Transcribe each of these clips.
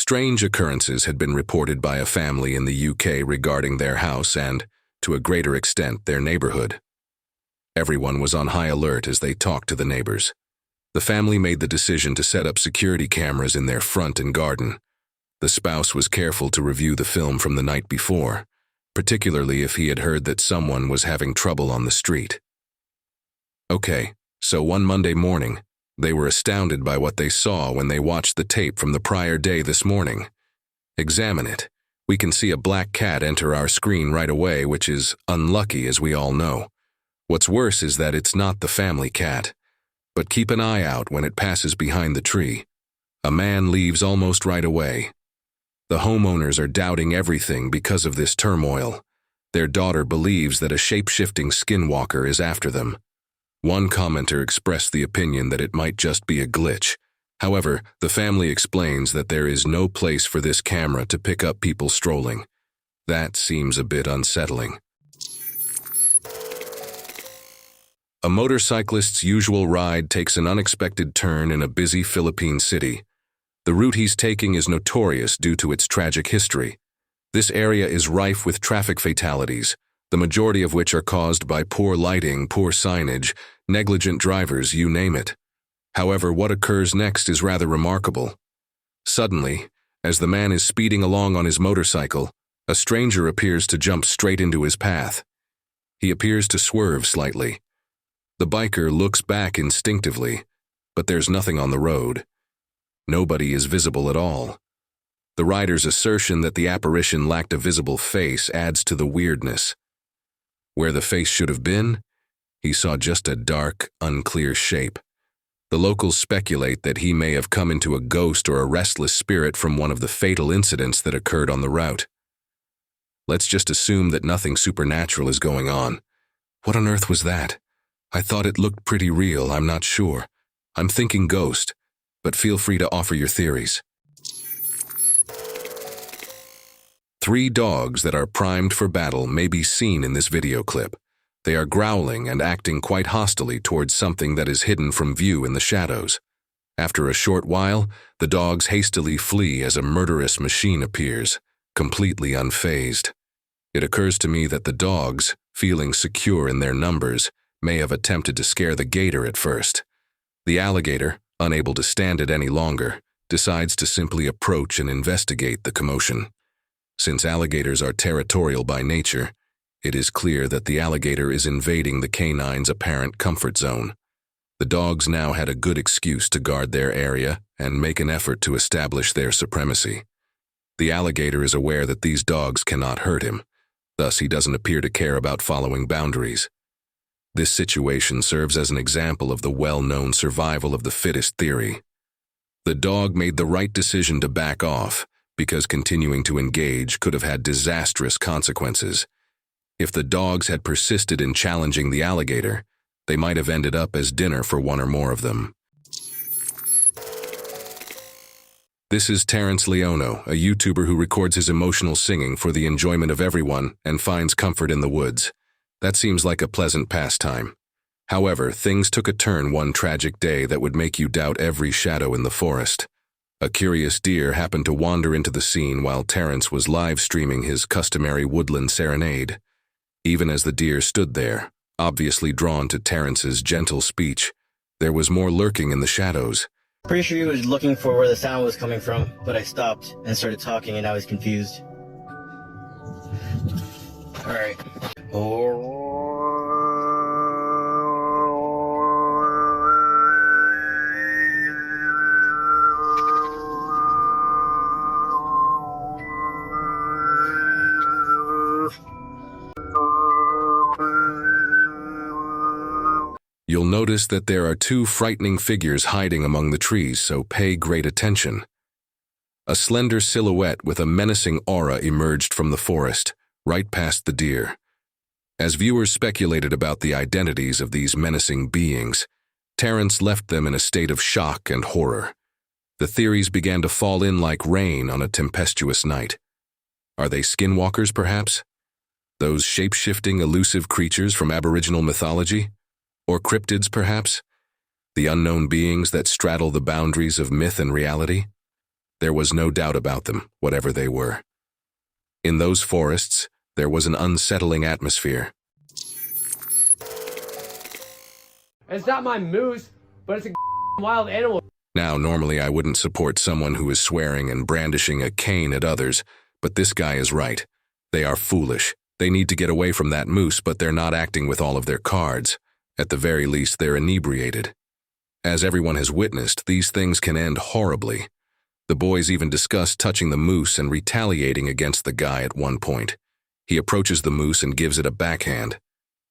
Strange occurrences had been reported by a family in the UK regarding their house and, to a greater extent, their neighborhood. Everyone was on high alert as they talked to the neighbors. The family made the decision to set up security cameras in their front and garden. The spouse was careful to review the film from the night before, particularly if he had heard that someone was having trouble on the street. Okay, so one Monday morning, they were astounded by what they saw when they watched the tape from the prior day this morning. Examine it. We can see a black cat enter our screen right away, which is unlucky, as we all know. What's worse is that it's not the family cat. But keep an eye out when it passes behind the tree. A man leaves almost right away. The homeowners are doubting everything because of this turmoil. Their daughter believes that a shape-shifting skinwalker is after them. One commenter expressed the opinion that it might just be a glitch. However, the family explains that there is no place for this camera to pick up people strolling. That seems a bit unsettling. A motorcyclist's usual ride takes an unexpected turn in a busy Philippine city. The route he's taking is notorious due to its tragic history. This area is rife with traffic fatalities, the majority of which are caused by poor lighting, poor signage, negligent drivers, you name it. However, what occurs next is rather remarkable. Suddenly, as the man is speeding along on his motorcycle, a stranger appears to jump straight into his path. He appears to swerve slightly. The biker looks back instinctively, but there's nothing on the road. Nobody is visible at all. The rider's assertion that the apparition lacked a visible face adds to the weirdness. Where the face should have been, he saw just a dark, unclear shape. The locals speculate that he may have come into a ghost or a restless spirit from one of the fatal incidents that occurred on the route. Let's just assume that nothing supernatural is going on. What on earth was that? I thought it looked pretty real, I'm not sure. I'm thinking ghost, but feel free to offer your theories. 3 dogs that are primed for battle may be seen in this video clip. They are growling and acting quite hostilely towards something that is hidden from view in the shadows. After a short while, the dogs hastily flee as a murderous machine appears, completely unfazed. It occurs to me that the dogs, feeling secure in their numbers, may have attempted to scare the gator at first. The alligator, unable to stand it any longer, decides to simply approach and investigate the commotion. Since alligators are territorial by nature, it is clear that the alligator is invading the canine's apparent comfort zone. The dogs now had a good excuse to guard their area and make an effort to establish their supremacy. The alligator is aware that these dogs cannot hurt him, thus he doesn't appear to care about following boundaries. This situation serves as an example of the well-known survival of the fittest theory. The dog made the right decision to back off, because continuing to engage could have had disastrous consequences. If the dogs had persisted in challenging the alligator, they might have ended up as dinner for one or more of them. This is Terrence Leono, a YouTuber who records his emotional singing for the enjoyment of everyone and finds comfort in the woods. That seems like a pleasant pastime. However, things took a turn one tragic day that would make you doubt every shadow in the forest. A curious deer happened to wander into the scene while Terrence was live streaming his customary woodland serenade. Even as the deer stood there, obviously drawn to Terrence's gentle speech, there was more lurking in the shadows. Pretty sure he was looking for where the sound was coming from, but I stopped and started talking and now he's confused. Alright. You'll notice that there are 2 frightening figures hiding among the trees, so pay great attention. A slender silhouette with a menacing aura emerged from the forest, right past the deer. As viewers speculated about the identities of these menacing beings, Terrence left them in a state of shock and horror. The theories began to fall in like rain on a tempestuous night. Are they skinwalkers, perhaps? Those shape-shifting, elusive creatures from Aboriginal mythology? Or cryptids, perhaps? The unknown beings that straddle the boundaries of myth and reality? There was no doubt about them, whatever they were. In those forests, there was an unsettling atmosphere. It's not my moose, but it's a wild animal. Now, normally I wouldn't support someone who is swearing and brandishing a cane at others, but this guy is right. They are foolish. They need to get away from that moose, but they're not acting with all of their cards. At the very least, they're inebriated. As everyone has witnessed, these things can end horribly. The boys even discussed touching the moose and retaliating against the guy at one point. He approaches the moose and gives it a backhand.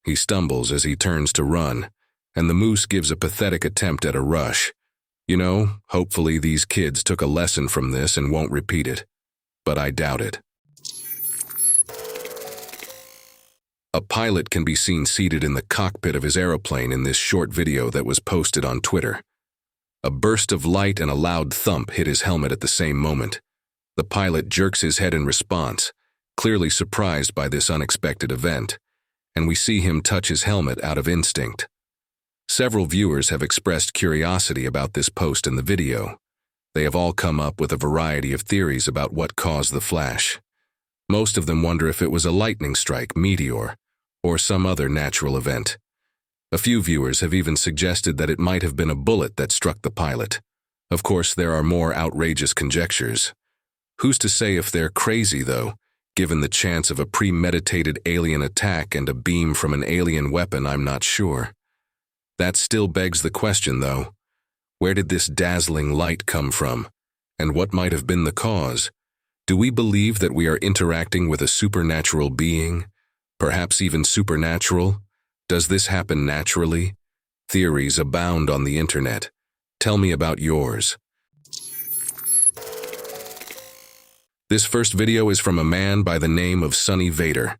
He stumbles as he turns to run, and the moose gives a pathetic attempt at a rush. You know, hopefully these kids took a lesson from this and won't repeat it. But I doubt it. A pilot can be seen seated in the cockpit of his aeroplane in this short video that was posted on Twitter. A burst of light and a loud thump hit his helmet at the same moment. The pilot jerks his head in response, clearly surprised by this unexpected event, and we see him touch his helmet out of instinct. Several viewers have expressed curiosity about this post in the video. They have all come up with a variety of theories about what caused the flash. Most of them wonder if it was a lightning strike, meteor, or some other natural event. A few viewers have even suggested that it might have been a bullet that struck the pilot. Of course, there are more outrageous conjectures. Who's to say if they're crazy, though, given the chance of a premeditated alien attack and a beam from an alien weapon? I'm not sure. That still begs the question, though. Where did this dazzling light come from? And what might have been the cause? Do we believe that we are interacting with a supernatural being? Perhaps even supernatural? Does this happen naturally? Theories abound on the internet. Tell me about yours. This first video is from a man by the name of Sunny Vader.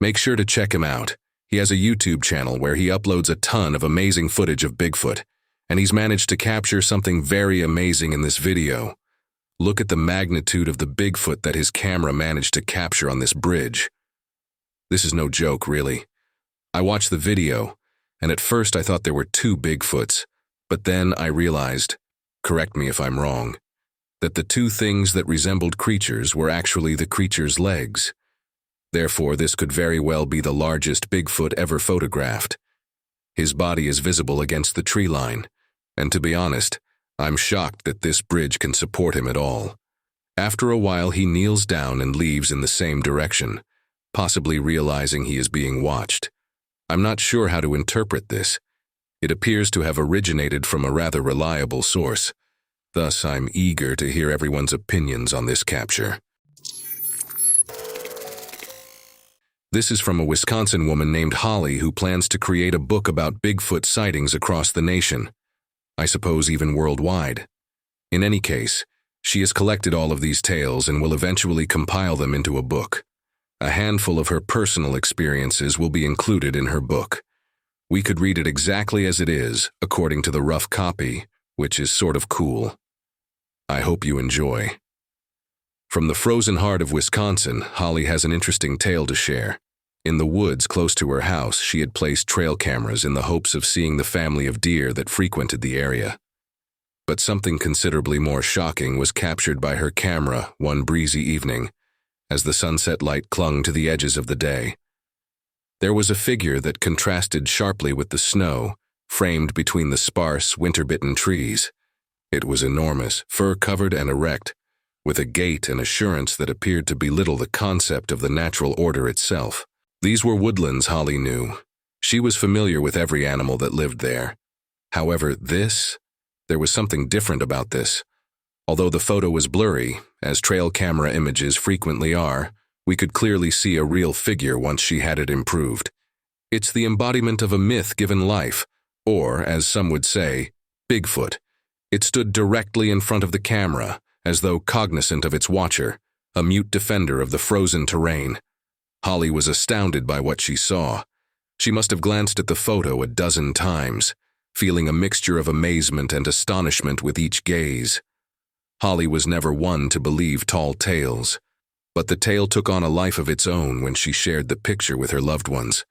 Make sure to check him out. He has a YouTube channel where he uploads a ton of amazing footage of Bigfoot, and he's managed to capture something very amazing in this video. Look at the magnitude of the Bigfoot that his camera managed to capture on this bridge. This is no joke, really. I watched the video, and at first I thought there were two Bigfoots, but then I realized, correct me if I'm wrong, that the two things that resembled creatures were actually the creature's legs. Therefore, this could very well be the largest Bigfoot ever photographed. His body is visible against the tree line, and to be honest, I'm shocked that this bridge can support him at all. After a while, he kneels down and leaves in the same direction, possibly realizing he is being watched. I'm not sure how to interpret this. It appears to have originated from a rather reliable source. Thus, I'm eager to hear everyone's opinions on this capture. This is from a Wisconsin woman named Holly who plans to create a book about Bigfoot sightings across the nation. I suppose even worldwide. In any case, she has collected all of these tales and will eventually compile them into a book. A handful of her personal experiences will be included in her book. We could read it exactly as it is, according to the rough copy, which is sort of cool. I hope you enjoy. From the frozen heart of Wisconsin, Holly has an interesting tale to share. In the woods close to her house, she had placed trail cameras in the hopes of seeing the family of deer that frequented the area. But something considerably more shocking was captured by her camera one breezy evening, as the sunset light clung to the edges of the day. There was a figure that contrasted sharply with the snow, framed between the sparse, winter-bitten trees. It was enormous, fur-covered and erect, with a gait and assurance that appeared to belittle the concept of the natural order itself. These were woodlands, Holly knew. She was familiar with every animal that lived there. However, there was something different about this. Although the photo was blurry, as trail camera images frequently are, we could clearly see a real figure once she had it improved. It's the embodiment of a myth given life, or, as some would say, Bigfoot. It stood directly in front of the camera, as though cognizant of its watcher, a mute defender of the frozen terrain. Holly was astounded by what she saw. She must have glanced at the photo a dozen times, feeling a mixture of amazement and astonishment with each gaze. Holly was never one to believe tall tales, but the tale took on a life of its own when she shared the picture with her loved ones.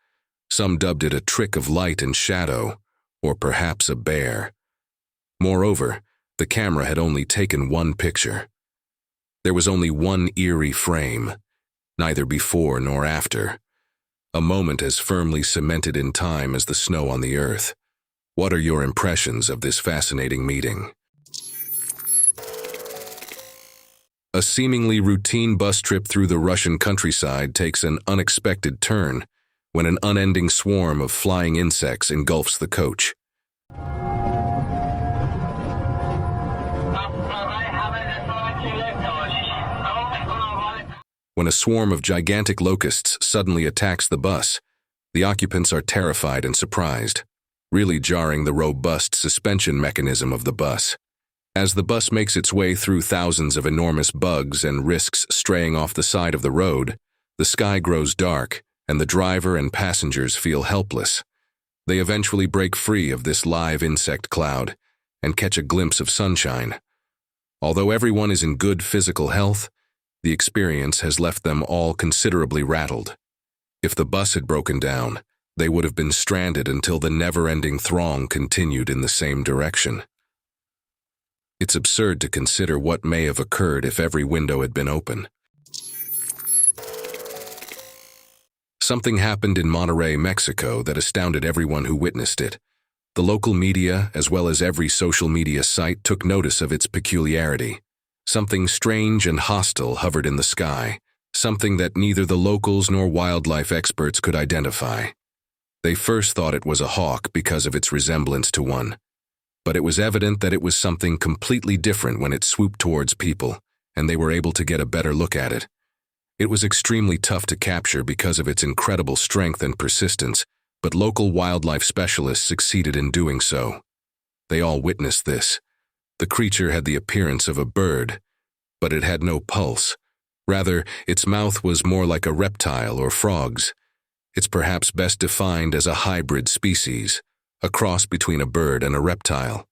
Some dubbed it a trick of light and shadow, or perhaps a bear. Moreover, the camera had only taken one picture. There was only one eerie frame, neither before nor after. A moment as firmly cemented in time as the snow on the earth. What are your impressions of this fascinating meeting? A seemingly routine bus trip through the Russian countryside takes an unexpected turn when an unending swarm of flying insects engulfs the coach. When a swarm of gigantic locusts suddenly attacks the bus, the occupants are terrified and surprised, really jarring the robust suspension mechanism of the bus. As the bus makes its way through thousands of enormous bugs and risks straying off the side of the road, the sky grows dark, and the driver and passengers feel helpless. They eventually break free of this live insect cloud and catch a glimpse of sunshine. Although everyone is in good physical health, the experience has left them all considerably rattled. If the bus had broken down, they would have been stranded until the never-ending throng continued in the same direction. It's absurd to consider what may have occurred if every window had been open. Something happened in Monterrey, Mexico that astounded everyone who witnessed it. The local media, as well as every social media site, took notice of its peculiarity. Something strange and hostile hovered in the sky, something that neither the locals nor wildlife experts could identify. They first thought it was a hawk because of its resemblance to one, but it was evident that it was something completely different when it swooped towards people, and they were able to get a better look at it. It was extremely tough to capture because of its incredible strength and persistence, but local wildlife specialists succeeded in doing so. They all witnessed this. The creature had the appearance of a bird, but it had no pulse. Rather, its mouth was more like a reptile or frog's. It's perhaps best defined as a hybrid species, a cross between a bird and a reptile.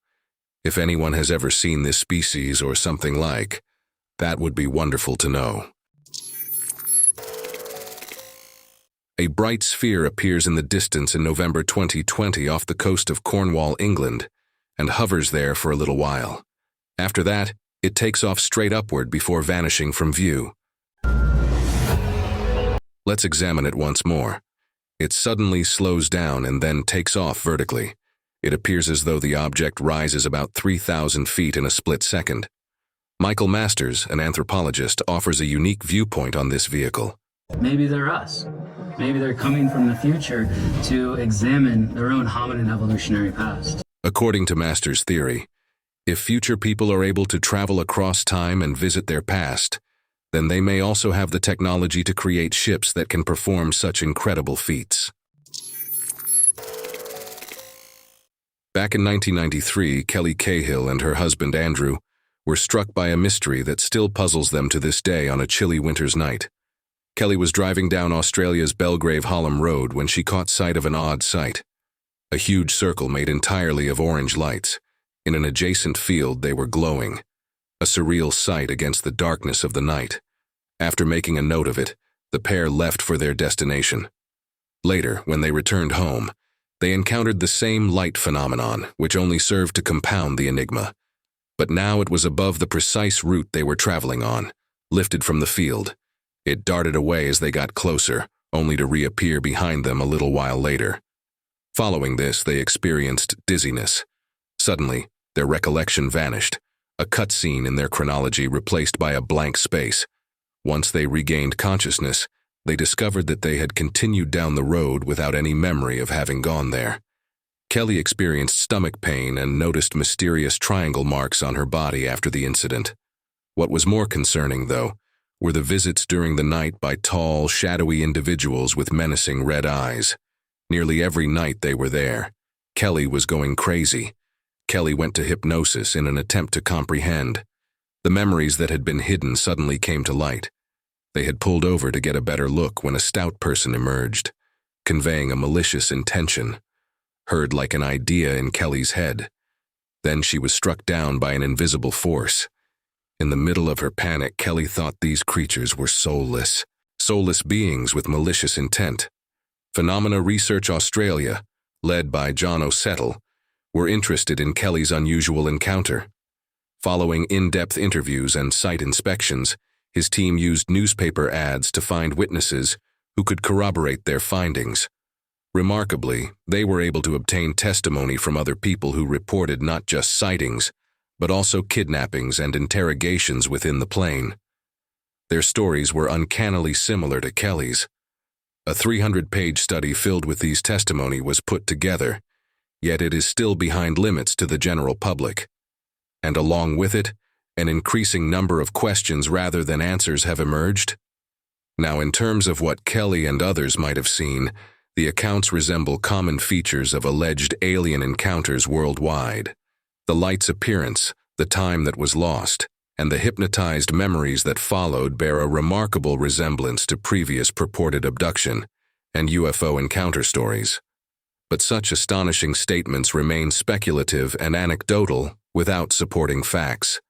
If anyone has ever seen this species or something like, that would be wonderful to know. A bright sphere appears in the distance in November 2020 off the coast of Cornwall, England, and hovers there for a little while. After that, it takes off straight upward before vanishing from view. Let's examine it once more. It suddenly slows down and then takes off vertically. It appears as though the object rises about 3,000 feet in a split second. Michael Masters, an anthropologist, offers a unique viewpoint on this vehicle. Maybe they're us. Maybe they're coming from the future to examine their own hominin evolutionary past. According to Masters' theory, if future people are able to travel across time and visit their past, then they may also have the technology to create ships that can perform such incredible feats. Back in 1993, Kelly Cahill and her husband Andrew were struck by a mystery that still puzzles them to this day on a chilly winter's night. Kelly was driving down Australia's Belgrave Hallam Road when she caught sight of an odd sight. A huge circle made entirely of orange lights. In an adjacent field, they were glowing. A surreal sight against the darkness of the night. After making a note of it, the pair left for their destination. Later, when they returned home, they encountered the same light phenomenon, which only served to compound the enigma. But now it was above the precise route they were traveling on, lifted from the field. It darted away as they got closer, only to reappear behind them a little while later. Following this, they experienced dizziness. Suddenly, their recollection vanished, a cutscene in their chronology replaced by a blank space. Once they regained consciousness, they discovered that they had continued down the road without any memory of having gone there. Kelly experienced stomach pain and noticed mysterious triangle marks on her body after the incident. What was more concerning, though, were the visits during the night by tall, shadowy individuals with menacing red eyes. Nearly every night they were there. Kelly was going crazy. Kelly went to hypnosis in an attempt to comprehend. The memories that had been hidden suddenly came to light. They had pulled over to get a better look when a stout person emerged, conveying a malicious intention, heard like an idea in Kelly's head. Then she was struck down by an invisible force. In the middle of her panic, Kelly thought these creatures were soulless beings with malicious intent. Phenomena Research Australia, led by John O'Settle, were interested in Kelly's unusual encounter. Following in-depth interviews and site inspections, his team used newspaper ads to find witnesses who could corroborate their findings. Remarkably, they were able to obtain testimony from other people who reported not just sightings, but also kidnappings and interrogations within the plane. Their stories were uncannily similar to Kelly's. A 300-page study filled with these testimony was put together, yet it is still behind limits to the general public. And along with it, an increasing number of questions rather than answers have emerged. Now, in terms of what Kelly and others might have seen, the accounts resemble common features of alleged alien encounters worldwide. The light's appearance, the time that was lost, and the hypnotized memories that followed bear a remarkable resemblance to previous purported abduction and UFO encounter stories. But such astonishing statements remain speculative and anecdotal without supporting facts.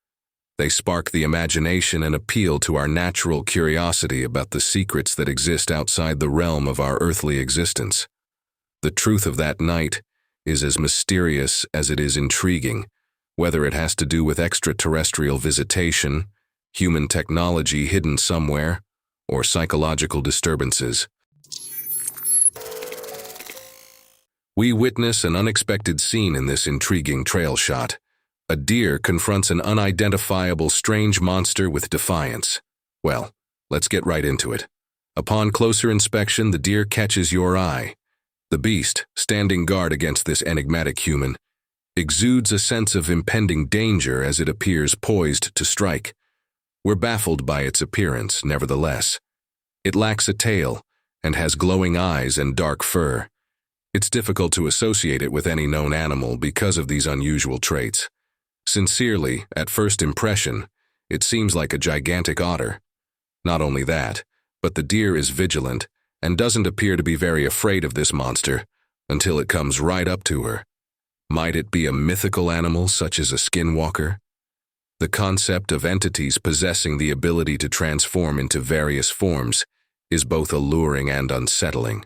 They spark the imagination and appeal to our natural curiosity about the secrets that exist outside the realm of our earthly existence. The truth of that night is as mysterious as it is intriguing, whether it has to do with extraterrestrial visitation, human technology hidden somewhere, or psychological disturbances. We witness an unexpected scene in this intriguing trail shot. A deer confronts an unidentifiable strange monster with defiance. Well, let's get right into it. Upon closer inspection, the deer catches your eye. The beast, standing guard against this enigmatic human, exudes a sense of impending danger as it appears poised to strike. We're baffled by its appearance, nevertheless. It lacks a tail and has glowing eyes and dark fur. It's difficult to associate it with any known animal because of these unusual traits. Sincerely, at first impression, it seems like a gigantic otter. Not only that, but the deer is vigilant and doesn't appear to be very afraid of this monster until it comes right up to her. Might it be a mythical animal such as a skinwalker? The concept of entities possessing the ability to transform into various forms is both alluring and unsettling.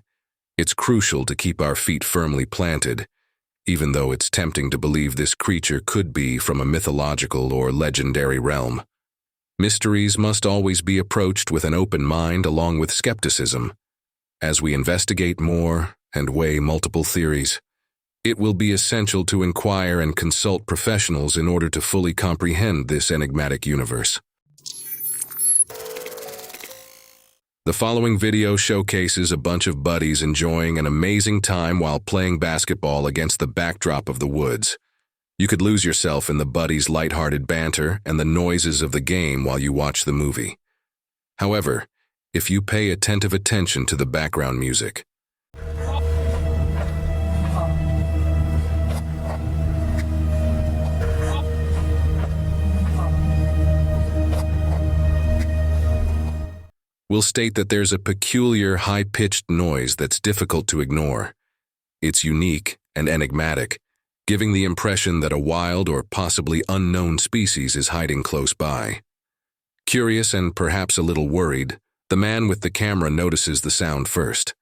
It's crucial to keep our feet firmly planted, even though it's tempting to believe this creature could be from a mythological or legendary realm. Mysteries must always be approached with an open mind along with skepticism. As we investigate more and weigh multiple theories, it will be essential to inquire and consult professionals in order to fully comprehend this enigmatic universe. The following video showcases a bunch of buddies enjoying an amazing time while playing basketball against the backdrop of the woods. You could lose yourself in the buddies' lighthearted banter and the noises of the game while you watch the movie. However, if you pay attentive attention to the background music, we'll state that there's a peculiar, high-pitched noise that's difficult to ignore. It's unique and enigmatic, giving the impression that a wild or possibly unknown species is hiding close by. Curious and perhaps a little worried, the man with the camera notices the sound first.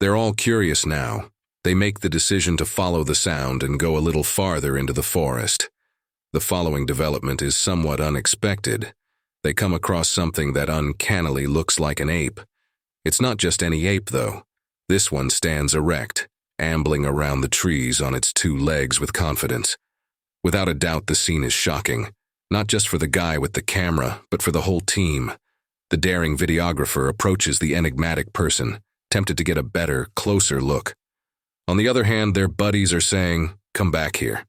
They're all curious now. They make the decision to follow the sound and go a little farther into the forest. The following development is somewhat unexpected. They come across something that uncannily looks like an ape. It's not just any ape, though. This one stands erect, ambling around the trees on its two legs with confidence. Without a doubt, the scene is shocking, not just for the guy with the camera, but for the whole team. The daring videographer approaches the enigmatic person, tempted to get a better, closer look. On the other hand, their buddies are saying, "Come back here."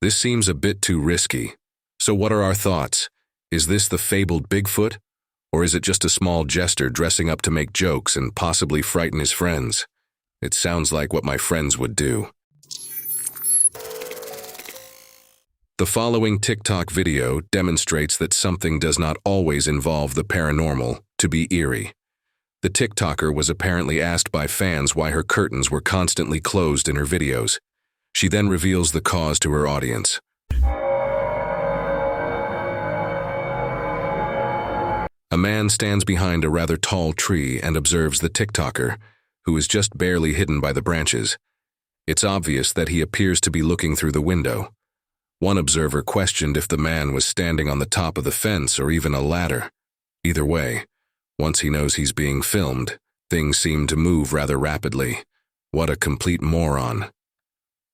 This seems a bit too risky. So what are our thoughts? Is this the fabled Bigfoot? Or is it just a small jester dressing up to make jokes and possibly frighten his friends? It sounds like what my friends would do. The following TikTok video demonstrates that something does not always involve the paranormal to be eerie. The TikToker was apparently asked by fans why her curtains were constantly closed in her videos. She then reveals the cause to her audience. A man stands behind a rather tall tree and observes the TikToker, who is just barely hidden by the branches. It's obvious that he appears to be looking through the window. One observer questioned if the man was standing on the top of the fence or even a ladder. Either way, once he knows he's being filmed, things seem to move rather rapidly. What a complete moron.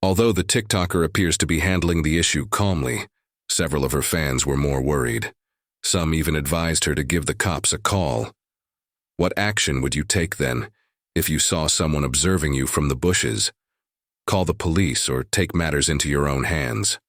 Although the TikToker appears to be handling the issue calmly, several of her fans were more worried. Some even advised her to give the cops a call. What action would you take then, if you saw someone observing you from the bushes? Call the police or take matters into your own hands.